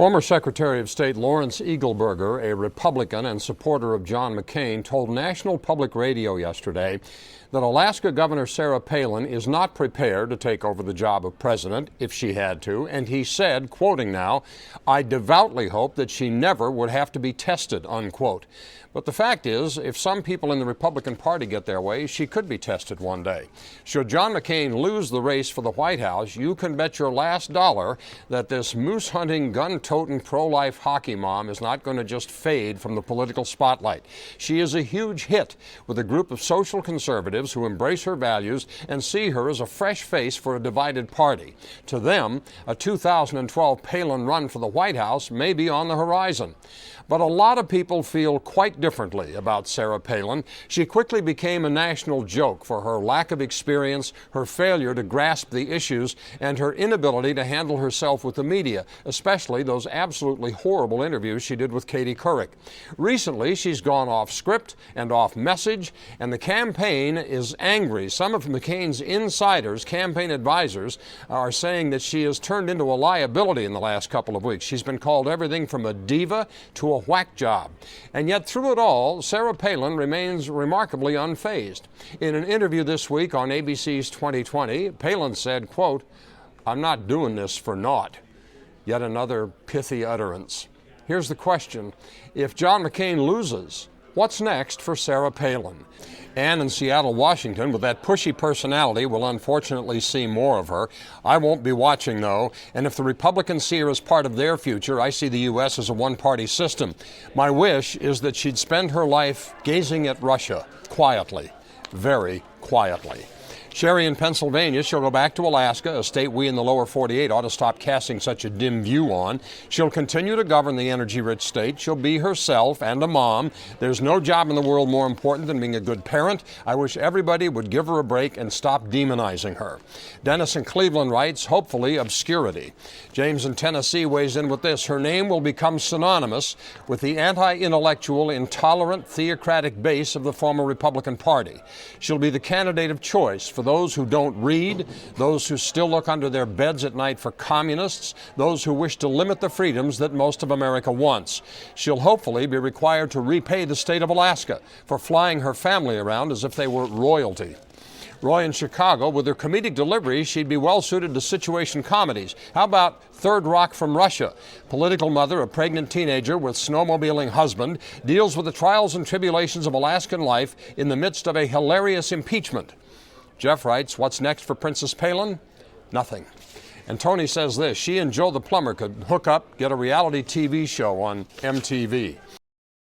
Former Secretary of State Lawrence Eagleburger, a Republican and supporter of John McCain, told National Public Radio yesterday that Alaska Governor Sarah Palin is not prepared to take over the job of president if she had to, and he said, quoting now, "I devoutly hope that she never would have to be tested," unquote. But the fact is, if some people in the Republican Party get their way, she could be tested one day. Should John McCain lose the race for the White House, you can bet your last dollar that this moose-hunting, gun-toting, pro-life hockey mom is not going to just fade from the political spotlight. She is a huge hit with a group of social conservatives who embrace her values and see her as a fresh face for a divided party. To them, a 2012 Palin run for the White House may be on the horizon. But a lot of people feel quite differently about Sarah Palin. She quickly became a national joke for her lack of experience, her failure to grasp the issues, and her inability to handle herself with the media, especially those absolutely horrible interviews she did with Katie Couric. Recently, she's gone off script and off message, and the campaign is angry. Some of McCain's insiders, campaign advisors, are saying that she has turned into a liability in the last couple of weeks. She's been called everything from a diva to a whack job. And yet through it all, Sarah Palin remains remarkably unfazed. In an interview this week on ABC's 2020, Palin said, quote, "I'm not doing this for naught." Yet another pithy utterance. Here's the question. If John McCain loses, what's next for Sarah Palin? Ann in Seattle, Washington, with that pushy personality, will unfortunately see more of her. I won't be watching, though, and if the Republicans see her as part of their future, I see the U.S. as a one-party system. My wish is that she'd spend her life gazing at Russia quietly, very quietly. Sherry in Pennsylvania, she'll go back to Alaska, a state we in the lower 48 ought to stop casting such a dim view on. She'll continue to govern the energy-rich state. She'll be herself and a mom. There's no job in the world more important than being a good parent. I wish everybody would give her a break and stop demonizing her. Dennis in Cleveland writes, hopefully obscurity. James in Tennessee weighs in with this. Her name will become synonymous with the anti-intellectual, intolerant, theocratic base of the former Republican Party. She'll be the candidate of choice for those who don't read, those who still look under their beds at night for communists, those who wish to limit the freedoms that most of America wants. She'll hopefully be required to repay the state of Alaska for flying her family around as if they were royalty. Roy in Chicago, with her comedic delivery, she'd be well suited to situation comedies. How about Third Rock from Russia? Political mother, a pregnant teenager with snowmobiling husband, deals with the trials and tribulations of Alaskan life in the midst of a hilarious impeachment. Jeff writes, what's next for Princess Palin? Nothing. And Tony says this, she and Joe the plumber could hook up, get a reality TV show on MTV.